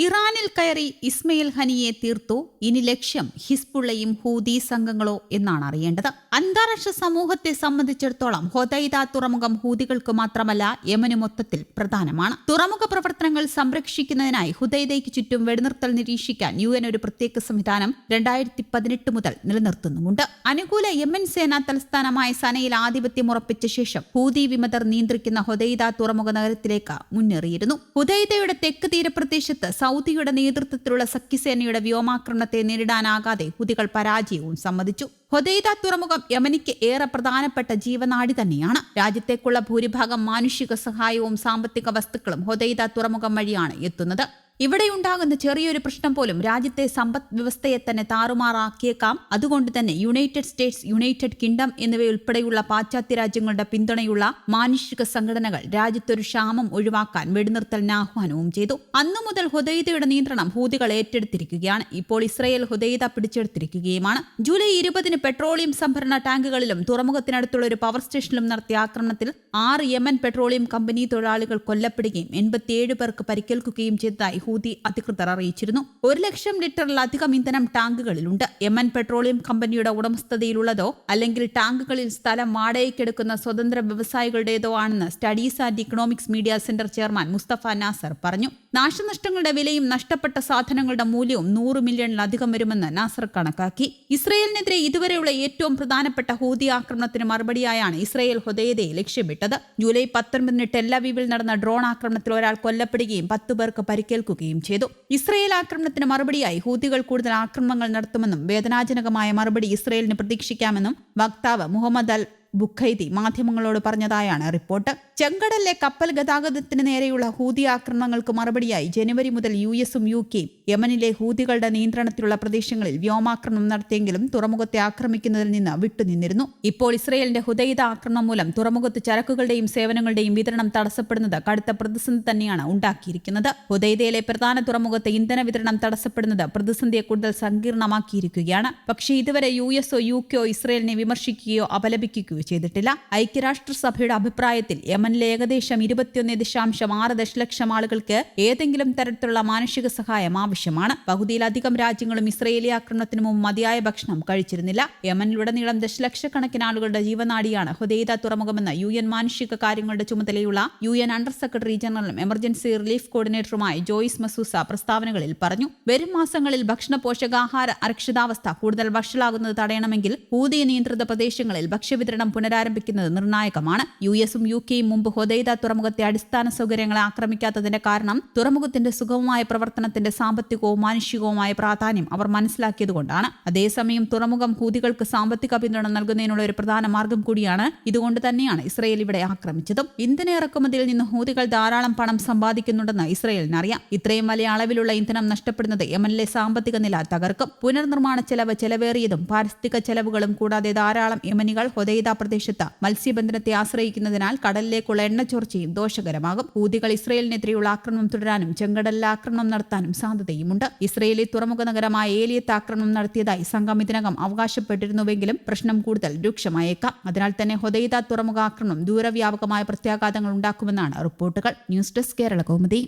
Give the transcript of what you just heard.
ഇറാനിൽ കയറി ഇസ്മയിൽ ഹനിയെ തീർത്തു. ഇനി ലക്ഷ്യം ഹിസ്ബുള്ളയും ഹൂതി സംഘങ്ങളോ എന്നാണ് അറിയേണ്ടത്. അന്താരാഷ്ട്ര സമൂഹത്തെ സംബന്ധിച്ചിടത്തോളം ഹൊദൈദ തുറമുഖം ഹൂതികൾക്ക് മാത്രമല്ല യമന് മൊത്തത്തിൽ പ്രധാനമാണ്. തുറമുഖ പ്രവർത്തനങ്ങൾ സംരക്ഷിക്കുന്നതിനായി ഹുദൈദയ്ക്ക് ചുറ്റും വെടിനിർത്തൽ നിരീക്ഷിക്കാൻ UN ഒരു പ്രത്യേക സംവിധാനം 2018 മുതൽ നിലനിർത്തുന്നുമുണ്ട്. അനുകൂല യമൻ സേനാ തലസ്ഥാനമായ സനയിൽ ആധിപത്യം ഉറപ്പിച്ച ശേഷം ഹൂതി വിമതർ നിയന്ത്രിക്കുന്ന ഹൊദൈദ തുറമുഖ നഗരത്തിലേക്ക് മുന്നേറിയിരുന്നു. ഹുദൈദയുടെ തെക്ക് തീരപ്രദേശത്ത് സൗദിയുടെ നേതൃത്വത്തിലുള്ള സഖ്യസേനയുടെ വ്യോമാക്രമണത്തെ നേരിടാനാകാതെ ഹുതികൾ പരാജയവും സമ്മതിച്ചു. ഹൊദൈദ തുറമുഖം യമനിക്ക് ഏറെ പ്രധാനപ്പെട്ട ജീവനാഡി തന്നെയാണ്. രാജ്യത്തേക്കുള്ള ഭൂരിഭാഗം മാനുഷിക സഹായവും സാമ്പത്തിക വസ്തുക്കളും ഹൊദൈദ തുറമുഖം വഴിയാണ് എത്തുന്നത്. ഇവിടെയുണ്ടാകുന്ന ചെറിയൊരു പ്രശ്നം പോലും രാജ്യത്തെ സമ്പദ് വ്യവസ്ഥയെ തന്നെ താറുമാറാക്കിയേക്കാം. അതുകൊണ്ട് തന്നെ യുണൈറ്റഡ് സ്റ്റേറ്റ്സ്, യുണൈറ്റഡ് കിങ്ഡം എന്നിവയുൾപ്പെടെയുള്ള പാശ്ചാത്യ രാജ്യങ്ങളുടെ പിന്തുണയുള്ള മാനുഷിക സംഘടനകൾ രാജ്യത്തൊരു ക്ഷാമം ഒഴിവാക്കാൻ വെടിനിർത്തലിന് ആഹ്വാനവും ചെയ്തു. അന്നു മുതൽ ഹുദൈദയുടെ നിയന്ത്രണം ഹൂതികൾ ഏറ്റെടുത്തിരിക്കുകയാണ്. ഇപ്പോൾ ഇസ്രയേൽ ഹുദൈദ പിടിച്ചെടുത്തിരിക്കുകയുമാണ്. ജൂലൈ 20 പെട്രോളിയം സംഭരണ ടാങ്കുകളിലും തുറമുഖത്തിനടുത്തുള്ള ഒരു പവർ സ്റ്റേഷനിലും നടത്തിയ ആക്രമണത്തിൽ 6 യമൻ പെട്രോളിയം കമ്പനി തൊഴിലാളികൾ കൊല്ലപ്പെടുകയും 87 പേർക്ക് പരിക്കേൽക്കുകയും ചെയ്തതായി ഹൂതി അധികൃതർ അറിയിച്ചിരുന്നു. 100,000 ലിറ്ററിലധികം ഇന്ധനം ടാങ്കുകളിലുണ്ട്. യമൻ പെട്രോളിയം കമ്പനിയുടെ ഉടമസ്ഥതയിലുള്ളതോ അല്ലെങ്കിൽ ടാങ്കുകളിൽ സ്ഥലം വാടകയ്ക്കെടുക്കുന്ന സ്വതന്ത്ര വ്യവസായികളുടേതോ ആണെന്ന് studies and economics media centre chairman Mustafa Nasser പറഞ്ഞു. നാശനഷ്ടങ്ങളുടെ വിലയും നഷ്ടപ്പെട്ട സാധനങ്ങളുടെ മൂല്യവും 100 മില്യണിലധികം വരുമെന്ന് നാസർ കണക്കാക്കി. ഇസ്രയേലിനെതിരെ ഇതുവരെയുള്ള ഏറ്റവും പ്രധാനപ്പെട്ട ഹൂതി ആക്രമണത്തിന് മറുപടിയായാണ് ഇസ്രയേൽ ഹൊദൈദയെ ലക്ഷ്യമിട്ടത്. ജൂലൈ 19 ടെല്ലവീവിൽ നടന്ന ഡ്രോൺ ആക്രമണത്തിൽ ഒരാൾ കൊല്ലപ്പെടുകയും 10 പേർക്ക് പരിക്കേൽക്കുകയും ചെയ്തു. ഇസ്രയേൽ ആക്രമണത്തിന് മറുപടിയായി ഹൂതികൾ കൂടുതൽ ആക്രമണങ്ങൾ നടത്തുമെന്നും വേദനാജനകമായ മറുപടി ഇസ്രയേലിന് പ്രതീക്ഷിക്കാമെന്നും വക്താവ് മുഹമ്മദ് അൽ ബുഖൈദി മാധ്യമങ്ങളോട് പറഞ്ഞതായാണ് റിപ്പോർട്ട്. ചെങ്കടലിലെ കപ്പൽ ഗതാഗതത്തിന് നേരെയുള്ള ഹൂതി ആക്രമണങ്ങൾക്ക് മറുപടിയായി ജനുവരി മുതൽ US-ഉം UK-യും യമനിലെ ഹൂതികളുടെ നിയന്ത്രണത്തിലുള്ള പ്രദേശങ്ങളിൽ വ്യോമാക്രമണം നടത്തിയെങ്കിലും തുറമുഖത്തെ ആക്രമിക്കുന്നതിൽ നിന്ന് വിട്ടുനിന്നിരുന്നു. ഇപ്പോൾ ഇസ്രയേലിന്റെ ഹുദൈദ ആക്രമണം മൂലം തുറമുഖത്ത് ചരക്കുകളുടെയും സേവനങ്ങളുടെയും വിതരണം തടസ്സപ്പെടുന്നത് കടുത്ത പ്രതിസന്ധി തന്നെയാണ് ഉണ്ടാക്കിയിരിക്കുന്നത്. ഹുദൈദയിലെ പ്രധാന തുറമുഖത്തെ ഇന്ധന വിതരണം തടസ്സപ്പെടുന്നത് പ്രതിസന്ധിയെ കൂടുതൽ സങ്കീർണമാക്കിയിരിക്കുകയാണ്. പക്ഷേ ഇതുവരെ US-ഓ UK-ഓ ഇസ്രയേലിനെ വിമർശിക്കുകയോ അപലപിക്കുകയോ ചെയ്തിട്ടില്ല. ഐക്യരാഷ്ട്രസഭയുടെ അഭിപ്രായത്തിൽ യമനിലെ ഏകദേശം 21.6 ദശലക്ഷം ആളുകൾക്ക് ഏതെങ്കിലും തരത്തിലുള്ള മാനുഷിക സഹായം ആവശ്യമാണ്. പകുതിയിലധികം രാജ്യങ്ങളും ഇസ്രയേലി ആക്രമണത്തിന് മുമ്പ് മതിയായ ഭക്ഷണം കഴിച്ചിരുന്നില്ല. യമനിലുടനീളം ദശലക്ഷക്കണക്കിന് ആളുകളുടെ ജീവനാഡിയാണ് ഹുദൈദ തുറമുഖമെന്ന് UN മാനുഷിക കാര്യങ്ങളുടെ ചുമതലയുള്ള UN അണ്ടർ സെക്രട്ടറി ജനറലും എമർജൻസി റിലീഫ് കോർഡിനേറ്ററുമായ ജോയിസ് മസൂസ പ്രസ്താവനകളിൽ പറഞ്ഞു. വരും മാസങ്ങളിൽ ഭക്ഷണ പോഷകാഹാര അരക്ഷിതാവസ്ഥ കൂടുതൽ വഷളാകുന്നത് തടയണമെങ്കിൽ ഹൂതി നിയന്ത്രിത പ്രദേശങ്ങളിൽ ഭക്ഷ്യവിതരണം പുനരാരംഭിക്കുന്നത് നിർണായകമാണ്. US-ഉം UK-യും മുമ്പ് ഹൊദൈദ തുറമുഖത്തെ അടിസ്ഥാന സൗകര്യങ്ങളെ ആക്രമിക്കാത്തതിന്റെ കാരണം തുറമുഖത്തിന്റെ സുഗമമായ പ്രവർത്തനത്തിന്റെ സാമ്പത്തികവും മാനുഷികവുമായ പ്രാധാന്യം അവർ മനസ്സിലാക്കിയതുകൊണ്ടാണ്. അതേസമയം തുറമുഖം ഹൂതികൾക്ക് സാമ്പത്തിക പിന്തുണ നൽകുന്നതിനുള്ള ഒരു പ്രധാന മാർഗം കൂടിയാണ്. ഇതുകൊണ്ട് തന്നെയാണ് ഇസ്രയേൽ ഇവിടെ ആക്രമിച്ചതും. ഇന്ധന ഇറക്കുമതിയിൽ നിന്ന് ഹൂതികൾ ധാരാളം പണം സമ്പാദിക്കുന്നുണ്ടെന്ന് ഇസ്രയേലിനറിയാം. ഇത്രയും വലിയ അളവിലുള്ള ഇന്ധനം നഷ്ടപ്പെടുന്നത് യമനിലെ സാമ്പത്തിക നില തകർക്കും. പുനർനിർമ്മാണ ചെലവ് ചെലവേറിയതും പാരിസ്ഥിതിക ചെലവുകളും കൂടാതെ ധാരാളം യമനികൾ ഹൊദൈദ പ്രദേശത്ത് മത്സ്യബന്ധനത്തെ ആശ്രയിക്കുന്നതിനാൽ കടലിലേക്കുള്ള എണ്ണച്ചോർച്ചയും ദോഷകരമാകും. ഹൂതികൾ ഇസ്രയേലിനെതിരെയുള്ള ആക്രമണം തുടരാനും ചെങ്കടലിൽ ആക്രമണം നടത്താനും സാധ്യതയുമുണ്ട്. ഇസ്രയേലി തുറമുഖ നഗരമായ ഏലിയത്ത് ആക്രമണം നടത്തിയതായി സംഘം ഇതിനകം അവകാശപ്പെട്ടിരുന്നുവെങ്കിലും പ്രശ്നം കൂടുതൽ രൂക്ഷമായേക്കാം. അതിനാൽ തന്നെ ഹൊദൈദ തുറമുഖ ആക്രമണം ദൂരവ്യാപകമായ പ്രത്യാഘാതങ്ങൾ ഉണ്ടാക്കുമെന്നാണ് റിപ്പോർട്ടുകൾ. News desk Kerala Kaumudi.